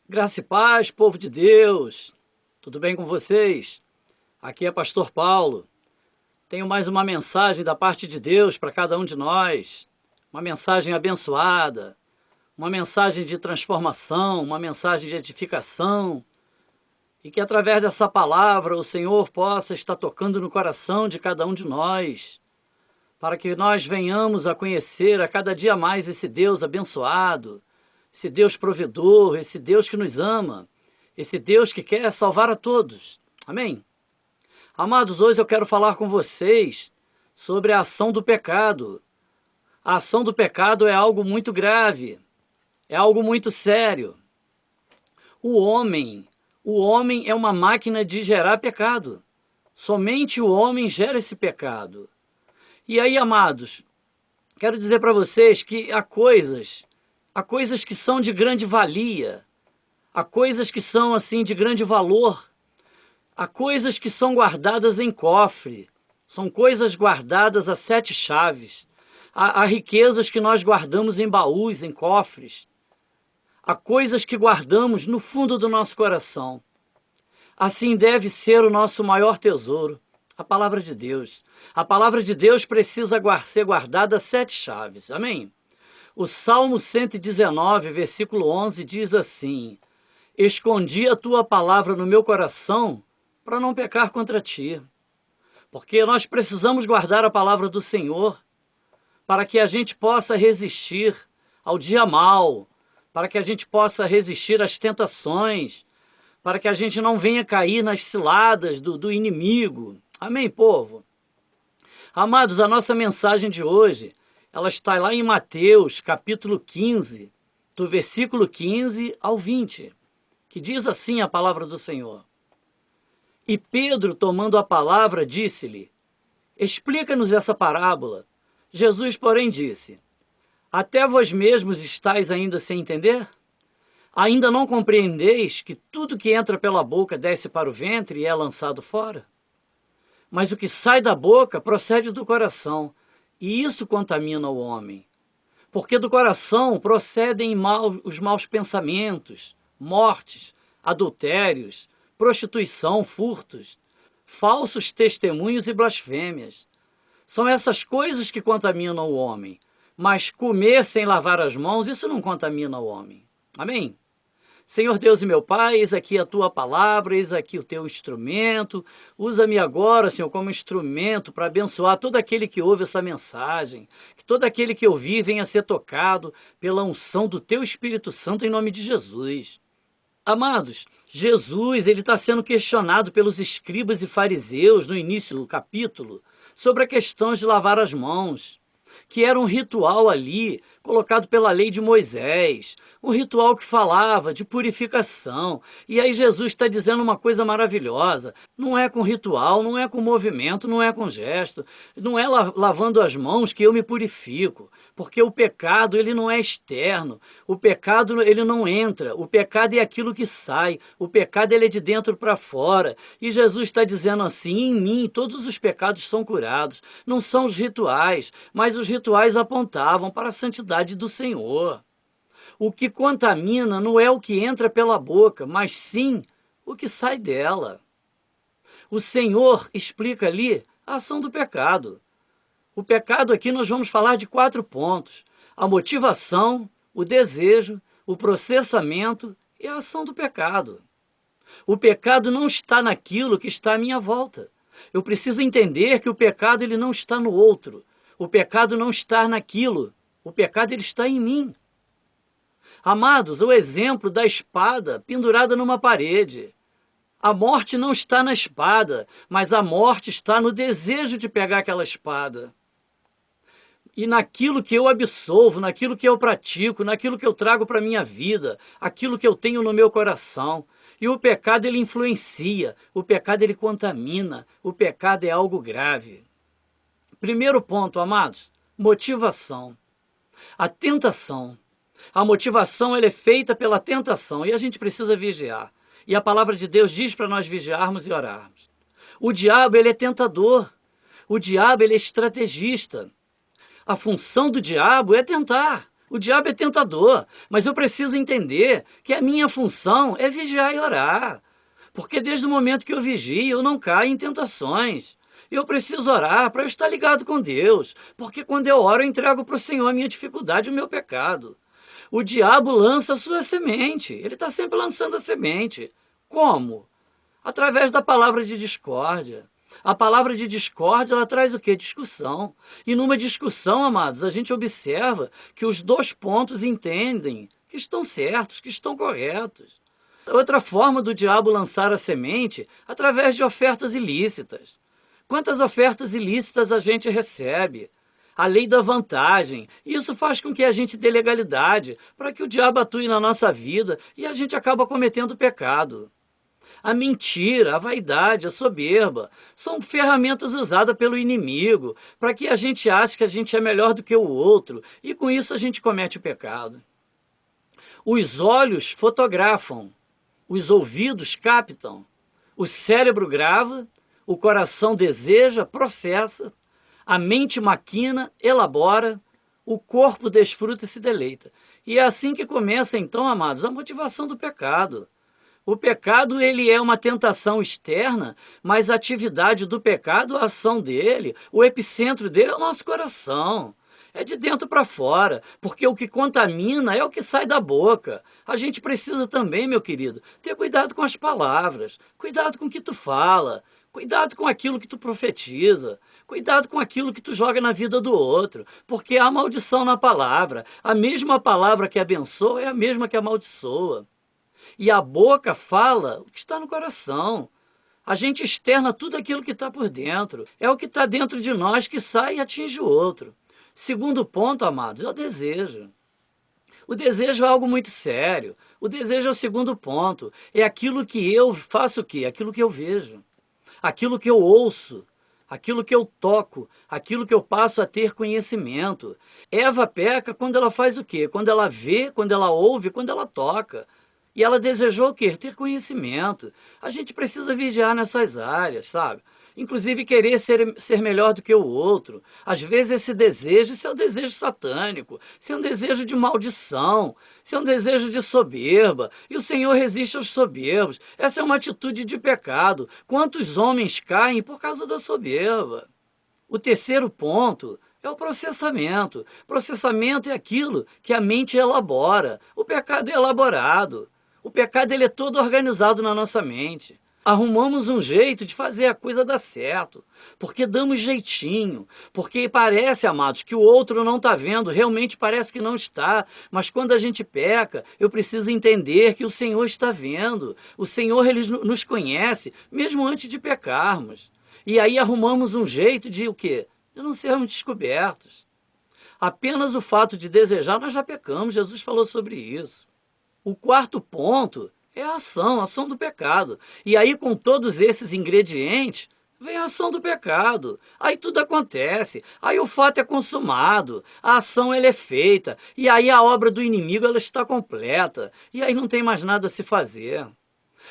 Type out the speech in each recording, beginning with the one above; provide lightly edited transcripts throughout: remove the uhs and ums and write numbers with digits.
Graça e paz, povo de Deus. Tudo bem com vocês? Aqui é Pastor Paulo. Tenho mais uma mensagem da parte de Deus para cada um de nós. Uma mensagem abençoada, uma mensagem de transformação, uma mensagem de edificação. E que através dessa palavra o Senhor possa estar tocando no coração de cada um de nós, para que nós venhamos a conhecer a cada dia mais esse Deus abençoado, esse Deus provedor, esse Deus que nos ama, esse Deus que quer salvar a todos. Amém? Amados, hoje eu quero falar com vocês sobre a ação do pecado. A ação do pecado é algo muito grave, é algo muito sério. O homem é uma máquina de gerar pecado. Somente o homem gera esse pecado. E aí, amados, quero dizer para vocês que há coisas que são de grande valia, há coisas que são assim de grande valor, há coisas que são guardadas em cofre, são coisas guardadas a 7 chaves, há riquezas que nós guardamos em baús, em cofres, há coisas que guardamos no fundo do nosso coração. Assim deve ser o nosso maior tesouro, a palavra de Deus. A palavra de Deus precisa ser guardada a 7 chaves, amém? O Salmo 119, versículo 11, diz assim: escondi a tua palavra no meu coração para não pecar contra ti. Porque nós precisamos guardar a palavra do Senhor para que a gente possa resistir ao dia mau, para que a gente possa resistir às tentações, para que a gente não venha cair nas ciladas do inimigo. Amém, povo? Amados, a nossa mensagem de hoje, ela está lá em Mateus, capítulo 15, do versículo 15 ao 20, que diz assim a palavra do Senhor. E Pedro, tomando a palavra, disse-lhe: explica-nos essa parábola. Jesus, porém, disse: até vós mesmos estáis ainda sem entender? Ainda não compreendeis que tudo que entra pela boca desce para o ventre e é lançado fora? Mas o que sai da boca procede do coração, e isso contamina o homem. Porque do coração procedem os maus pensamentos, mortes, adultérios, prostituição, furtos, falsos testemunhos e blasfêmias. São essas coisas que contaminam o homem. Mas comer sem lavar as mãos, isso não contamina o homem. Amém? Senhor Deus e meu Pai, eis aqui a tua palavra, eis aqui o teu instrumento. Usa-me agora, Senhor, como instrumento para abençoar todo aquele que ouve essa mensagem. Que todo aquele que ouvir venha a ser tocado pela unção do teu Espírito Santo em nome de Jesus. Amados, Jesus ele está sendo questionado pelos escribas e fariseus no início do capítulo sobre a questão de lavar as mãos, que era um ritual ali colocado pela lei de Moisés, um ritual que falava de purificação. E aí Jesus está dizendo uma coisa maravilhosa: não é com ritual, não é com movimento, não é com gesto, não é lavando as mãos que eu me purifico, porque o pecado ele não é externo, o pecado ele não entra, o pecado é aquilo que sai, o pecado ele é de dentro para fora. E Jesus está dizendo assim: em mim todos os pecados são curados. Não são os rituais, mas os rituais apontavam para a santidade do Senhor. O que contamina não é o que entra pela boca, mas sim o que sai dela. O Senhor explica ali a ação do pecado. O pecado aqui nós vamos falar de 4 pontos: a motivação, o desejo, o processamento e a ação do pecado. O pecado não está naquilo que está à minha volta. Eu preciso entender que o pecado ele não está no outro. O pecado não está naquilo. O pecado ele está em mim. Amados, o exemplo da espada pendurada numa parede. A morte não está na espada, mas a morte está no desejo de pegar aquela espada. E naquilo que eu absolvo, naquilo que eu pratico, naquilo que eu trago para a minha vida, aquilo que eu tenho no meu coração. E o pecado ele influencia, o pecado ele contamina, o pecado é algo grave. Primeiro ponto, amados, motivação. A tentação. A motivação ela é feita pela tentação e a gente precisa vigiar. E a palavra de Deus diz para nós vigiarmos e orarmos. O diabo ele é tentador. O diabo ele é estrategista. A função do diabo é tentar. O diabo é tentador, mas eu preciso entender que a minha função é vigiar e orar. Porque desde o momento que eu vigio, eu não caio em tentações. Eu preciso orar para eu estar ligado com Deus, porque quando eu oro, eu entrego para o Senhor a minha dificuldade e o meu pecado. O diabo lança a sua semente, ele está sempre lançando a semente. Como? Através da palavra de discórdia. A palavra de discórdia, ela traz o quê? Discussão. E numa discussão, amados, a gente observa que os dois pontos entendem que estão certos, que estão corretos. Outra forma do diabo lançar a semente, através de ofertas ilícitas. Quantas ofertas ilícitas a gente recebe? A lei da vantagem. Isso faz com que a gente dê legalidade para que o diabo atue na nossa vida e a gente acaba cometendo pecado. A mentira, a vaidade, a soberba são ferramentas usadas pelo inimigo para que a gente ache que a gente é melhor do que o outro e com isso a gente comete o pecado. Os olhos fotografam, os ouvidos captam, o cérebro grava, o coração deseja, processa, a mente maquina, elabora, o corpo desfruta e se deleita. E é assim que começa então, amados, a motivação do pecado. O pecado, ele é uma tentação externa, mas a atividade do pecado, a ação dele, o epicentro dele é o nosso coração. É de dentro para fora, porque o que contamina é o que sai da boca. A gente precisa também, meu querido, ter cuidado com as palavras, cuidado com o que tu fala, cuidado com aquilo que tu profetiza, cuidado com aquilo que tu joga na vida do outro, porque há maldição na palavra. A mesma palavra que abençoa é a mesma que amaldiçoa. E a boca fala o que está no coração. A gente externa tudo aquilo que está por dentro. É o que está dentro de nós que sai e atinge o outro. Segundo ponto, amados, é o desejo. O desejo é algo muito sério. O desejo é o segundo ponto. É aquilo que eu faço o quê? Aquilo que eu vejo. Aquilo que eu ouço. Aquilo que eu toco. Aquilo que eu passo a ter conhecimento. Eva peca quando ela faz o quê? Quando ela vê, quando ela ouve, quando ela toca. E ela desejou o quê? Ter conhecimento. A gente precisa vigiar nessas áreas, sabe? Inclusive querer ser melhor do que o outro. Às vezes esse desejo, isso é um desejo satânico, isso é um desejo de maldição, isso é um desejo de soberba. E o Senhor resiste aos soberbos. Essa é uma atitude de pecado. Quantos homens caem por causa da soberba? O terceiro ponto é o processamento. Processamento é aquilo que a mente elabora. O pecado é elaborado. O pecado ele é todo organizado na nossa mente. Arrumamos um jeito de fazer a coisa dar certo, porque damos jeitinho, porque parece, amados, que o outro não está vendo, realmente parece que não está, mas quando a gente peca, eu preciso entender que o Senhor está vendo, o Senhor ele nos conhece, mesmo antes de pecarmos. E aí arrumamos um jeito de o quê? De não sermos descobertos. Apenas o fato de desejar, nós já pecamos, Jesus falou sobre isso. O quarto ponto é a ação do pecado. E aí, com todos esses ingredientes, vem a ação do pecado. Aí tudo acontece. Aí o fato é consumado. A ação ela é feita. E aí a obra do inimigo ela está completa. E aí não tem mais nada a se fazer.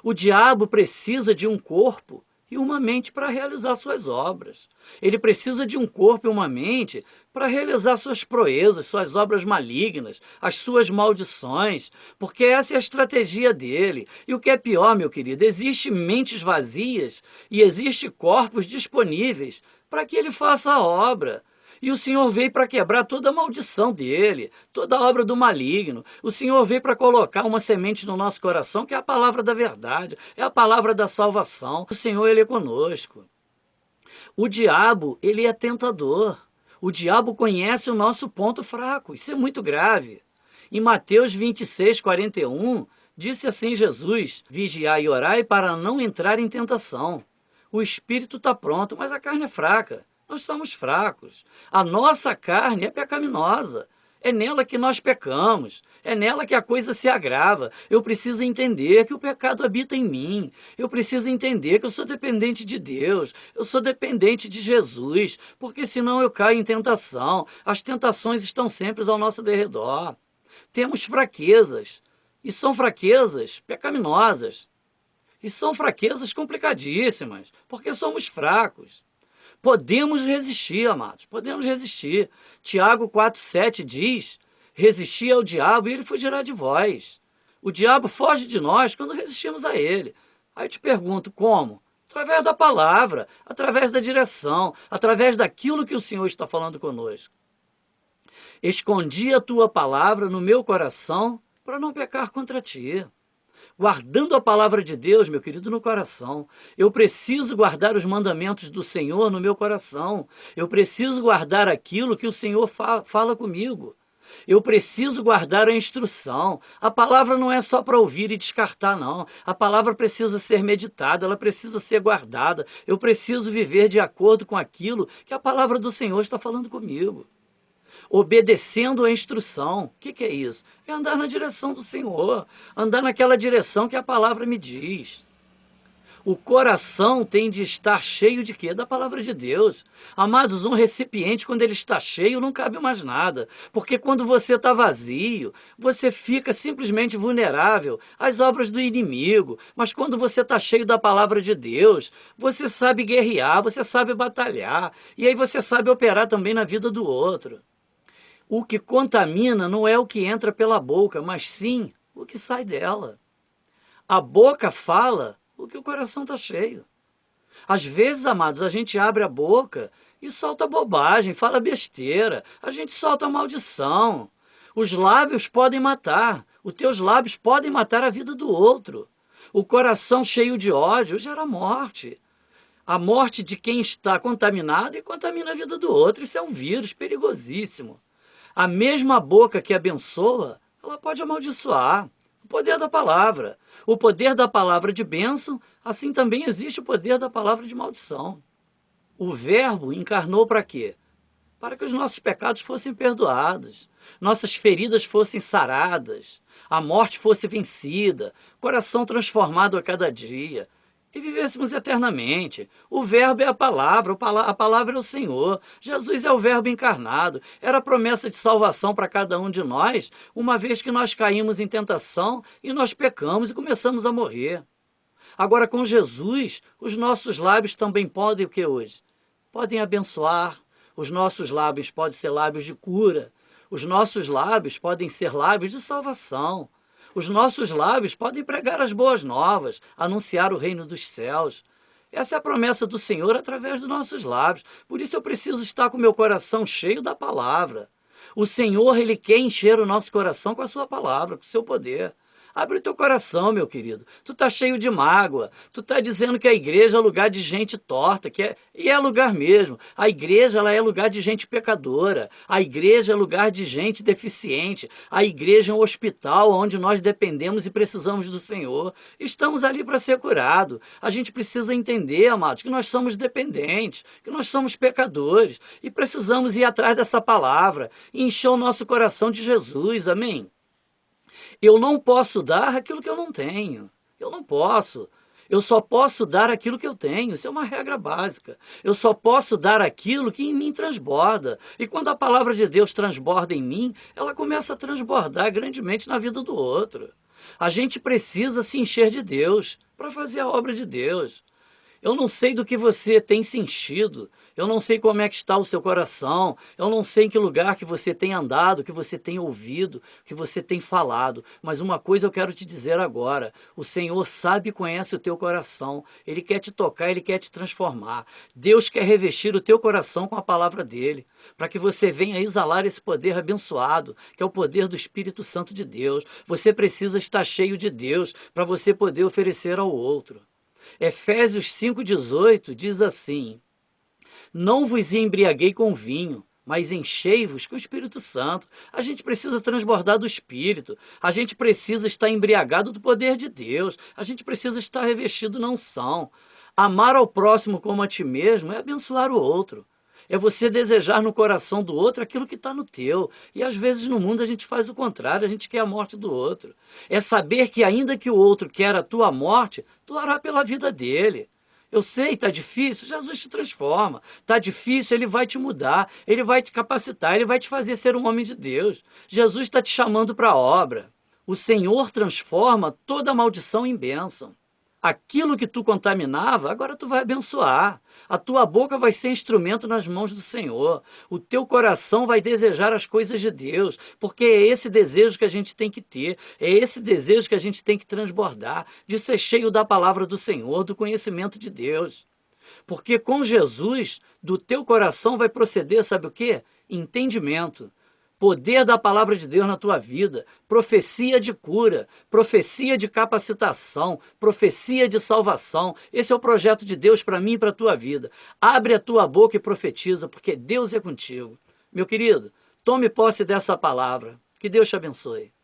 O diabo precisa de um corpo e uma mente para realizar suas obras. Ele precisa de um corpo e uma mente para realizar suas proezas, suas obras malignas, as suas maldições, porque essa é a estratégia dele. E o que é pior, meu querido, existem mentes vazias e existem corpos disponíveis para que ele faça a obra. E o Senhor veio para quebrar toda a maldição dele, toda a obra do maligno. O Senhor veio para colocar uma semente no nosso coração, que é a palavra da verdade, é a palavra da salvação. O Senhor, ele é conosco. O diabo, ele é tentador. O diabo conhece o nosso ponto fraco. Isso é muito grave. Em Mateus 26, 41, disse assim Jesus: vigiai e orai para não entrar em tentação. O espírito está pronto, mas a carne é fraca. Nós somos fracos. A nossa carne é pecaminosa. É nela que nós pecamos. É nela que a coisa se agrava. Eu preciso entender que o pecado habita em mim. Eu preciso entender que eu sou dependente de Deus. Eu sou dependente de Jesus. Porque senão eu caio em tentação. As tentações estão sempre ao nosso derredor. Temos fraquezas. E são fraquezas pecaminosas. E são fraquezas complicadíssimas. Porque somos fracos. Podemos resistir, amados, podemos resistir. Tiago 4,7 diz: Resisti ao diabo e ele fugirá de vós. O diabo foge de nós quando resistimos a ele. Aí eu te pergunto, como? Através da palavra, através da direção, através daquilo que o Senhor está falando conosco. Escondi a tua palavra no meu coração para não pecar contra ti. Guardando a palavra de Deus, meu querido, no coração. Eu preciso guardar os mandamentos do Senhor no meu coração. Eu preciso guardar aquilo que o Senhor fala comigo. Eu preciso guardar a instrução. A palavra não é só para ouvir e descartar, não. A palavra precisa ser meditada, ela precisa ser guardada. Eu preciso viver de acordo com aquilo que a palavra do Senhor está falando comigo. Obedecendo a instrução. O que é isso? É andar na direção do Senhor, andar naquela direção que a palavra me diz. O coração tem de estar cheio de quê? Da palavra de Deus. Amados, um recipiente, quando ele está cheio, não cabe mais nada. Porque quando você está vazio, você fica simplesmente vulnerável às obras do inimigo. Mas quando você está cheio da palavra de Deus, você sabe guerrear, você sabe batalhar. E aí você sabe operar também na vida do outro. O que contamina não é o que entra pela boca, mas sim o que sai dela. A boca fala o que o coração está cheio. Às vezes, amados, a gente abre a boca e solta bobagem, fala besteira, a gente solta maldição. Os lábios podem matar, os teus lábios podem matar a vida do outro. O coração cheio de ódio gera morte. A morte de quem está contaminado e contamina a vida do outro. Isso é um vírus perigosíssimo. A mesma boca que abençoa, ela pode amaldiçoar. O poder da palavra. O poder da palavra de bênção, assim também existe o poder da palavra de maldição. O Verbo encarnou para quê? Para que os nossos pecados fossem perdoados, nossas feridas fossem saradas, a morte fosse vencida, coração transformado a cada dia, e vivêssemos eternamente. O Verbo é a palavra é o Senhor. Jesus é o Verbo encarnado. Era a promessa de salvação para cada um de nós, uma vez que nós caímos em tentação e nós pecamos e começamos a morrer. Agora, com Jesus, os nossos lábios também podem o que hoje? Podem abençoar. Os nossos lábios podem ser lábios de cura. Os nossos lábios podem ser lábios de salvação. Os nossos lábios podem pregar as boas novas, anunciar o reino dos céus. Essa é a promessa do Senhor através dos nossos lábios. Por isso eu preciso estar com o meu coração cheio da palavra. O Senhor, Ele quer encher o nosso coração com a sua palavra, com o seu poder. Abre o teu coração, meu querido. Tu tá cheio de mágoa. Tu tá dizendo que a igreja é lugar de gente torta, e é lugar mesmo. A igreja, ela é lugar de gente pecadora. A igreja é lugar de gente deficiente. A igreja é um hospital onde nós dependemos e precisamos do Senhor. Estamos ali para ser curado. A gente precisa entender, amados, que nós somos dependentes, que nós somos pecadores e precisamos ir atrás dessa palavra e encher o nosso coração de Jesus. Amém? Eu não posso dar aquilo que eu não tenho. Eu não posso. Eu só posso dar aquilo que eu tenho. Isso é uma regra básica. Eu só posso dar aquilo que em mim transborda. E quando a palavra de Deus transborda em mim, ela começa a transbordar grandemente na vida do outro. A gente precisa se encher de Deus para fazer a obra de Deus. Eu não sei do que você tem se enchido, eu não sei como é que está o seu coração, eu não sei em que lugar que você tem andado, que você tem ouvido, que você tem falado, mas uma coisa eu quero te dizer agora, o Senhor sabe e conhece o teu coração, Ele quer te tocar, Ele quer te transformar. Deus quer revestir o teu coração com a palavra dEle, para que você venha exalar esse poder abençoado, que é o poder do Espírito Santo de Deus. Você precisa estar cheio de Deus para você poder oferecer ao outro. Efésios 5,18 diz assim: não vos embriaguei com vinho, mas enchei-vos com o Espírito Santo. A gente precisa transbordar do Espírito, a gente precisa estar embriagado do poder de Deus, a gente precisa estar revestido na unção. Amar ao próximo como a ti mesmo é abençoar o outro. É você desejar no coração do outro aquilo que está no teu. E às vezes no mundo a gente faz o contrário, a gente quer a morte do outro. É saber que ainda que o outro quer a tua morte, tu orará pela vida dele. Eu sei, está difícil, Jesus te transforma. Está difícil, Ele vai te mudar, Ele vai te capacitar, Ele vai te fazer ser um homem de Deus. Jesus está te chamando para a obra. O Senhor transforma toda maldição em bênção. Aquilo que tu contaminava, agora tu vai abençoar. A tua boca vai ser instrumento nas mãos do Senhor. O teu coração vai desejar as coisas de Deus, porque é esse desejo que a gente tem que ter, é esse desejo que a gente tem que transbordar, de ser cheio da palavra do Senhor, do conhecimento de Deus. Porque com Jesus, do teu coração vai proceder, sabe o quê? Entendimento. Poder da palavra de Deus na tua vida, profecia de cura, profecia de capacitação, profecia de salvação. Esse é o projeto de Deus para mim e para a tua vida. Abre a tua boca e profetiza, porque Deus é contigo. Meu querido, tome posse dessa palavra. Que Deus te abençoe.